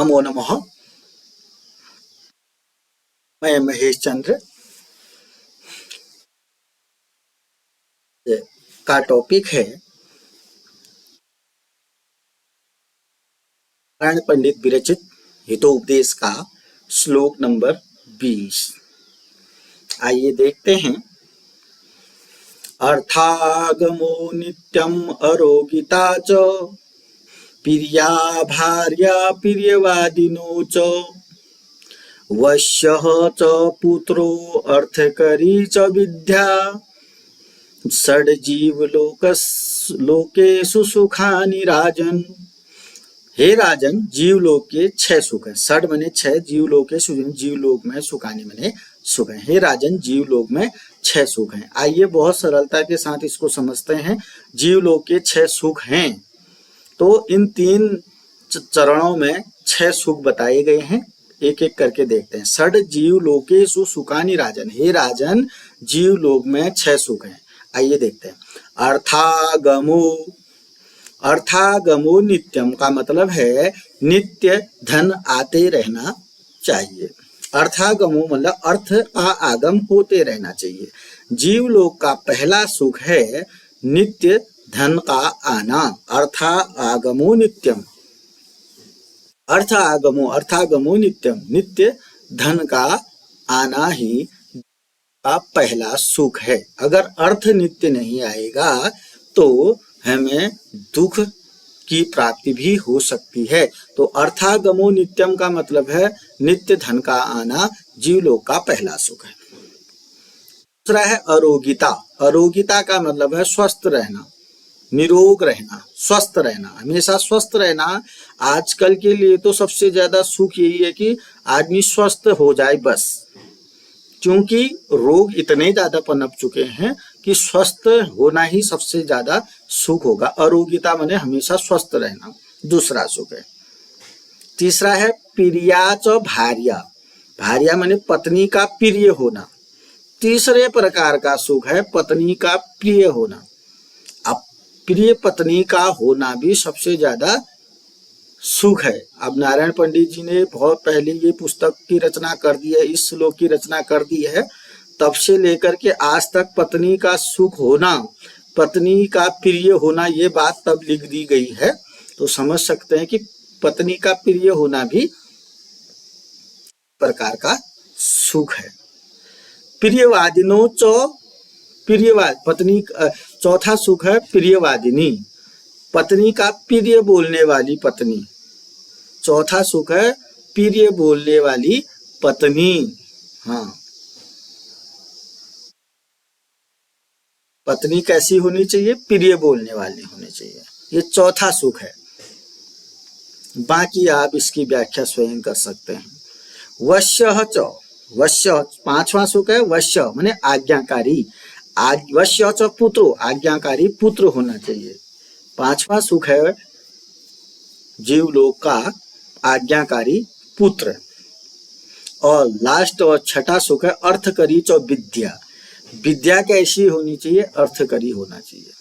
नमो नमः। मैं महेश चंद्र का टॉपिक है नारायण पंडित विरचित हितोपदेश का श्लोक नंबर 20। आइए देखते हैं। अर्थागमो नित्यम अरोगिता च प्रिया भार्या प्रियवादिनो च वश्यः च पुत्रो अर्थकरी च विद्या षड्जीव लोकेषु सुखानि राजन। हे राजन, जीवलोक के 6 सुख है। षड मने 6, जीवलोक के जीवलोक में, सुखानि मने सुख है। हे राजन, जीवलोक में 6 सुख हैं। आइए बहुत सरलता के साथ इसको समझते हैं। जीवलोक के 6 सुख हैं, तो इन 3 चरणों में 6 सुख बताए गए हैं। एक एक करके देखते हैं। षड जीवलोकेषु सुखानि राजन। हे राजन, जीवलोक में 6 सुख हैं। आइए देखते हैं। अर्थागमो, अर्थागमो नित्यम का मतलब है नित्य धन आते रहना चाहिए। अर्थागमो मतलब अर्थ का आगम होते रहना चाहिए। जीवलोक का पहला सुख है नित्य धन का आना। अर्थागमो नित्यम, अर्थागमो नित्यम, नित्य धन का आना ही का पहला सुख है। अगर अर्थ नित्य नहीं आएगा तो हमें दुख की प्राप्ति भी हो सकती है। तो अर्थागमो नित्यम का मतलब है नित्य धन का आना जीवलोक का पहला सुख है। दूसरा है अरोगिता। अरोगिता का मतलब है स्वस्थ रहना, निरोग रहना, स्वस्थ रहना, हमेशा स्वस्थ रहना। आजकल के लिए तो सबसे ज्यादा सुख यही है कि आदमी स्वस्थ हो जाए बस, क्योंकि रोग इतने ज्यादा पनप चुके हैं कि स्वस्थ होना ही सबसे ज्यादा सुख होगा। अरोगिता माने हमेशा स्वस्थ रहना दूसरा सुख है। तीसरा है प्रिया च भार्या। भार्या माने पत्नी का प्रिय होना। तीसरे प्रकार का सुख है पत्नी का प्रिय होना। अब प्रिय पत्नी का होना भी सबसे ज्यादा सुख है। अब नारायण पंडित जी ने बहुत पहले ये पुस्तक की रचना कर दी है, इस श्लोक की रचना कर दी है। तब से लेकर के आज तक पत्नी का सुख होना, पत्नी का प्रिय होना, ये बात तब लिख दी गई है। तो समझ सकते हैं कि पत्नी का प्रिय होना भी प्रकार का सुख है। प्रियवादिनो च, प्रियवाद पत्नी, चौथा सुख है प्रियवादिनी, पत्नी का प्रिय बोलने वाली पत्नी। चौथा सुख है प्रिय बोलने वाली पत्नी। हाँ, पत्नी कैसी होनी चाहिए? प्रिय बोलने वाली होनी चाहिए। ये चौथा सुख है। बाकी आप इसकी व्याख्या स्वयं कर सकते हैं। वश्यः च, वश्य पांचवा सुख है। वश्य माने आज्ञाकारी। वश्य च पुत्रो, आज्ञाकारी पुत्र होना चाहिए। पांचवा सुख है जीवलोक का आज्ञाकारी पुत्र। और लास्ट और छठा सुख है अर्थकरी च विद्या। विद्या कैसी होनी चाहिए? अर्थकरी होना चाहिए।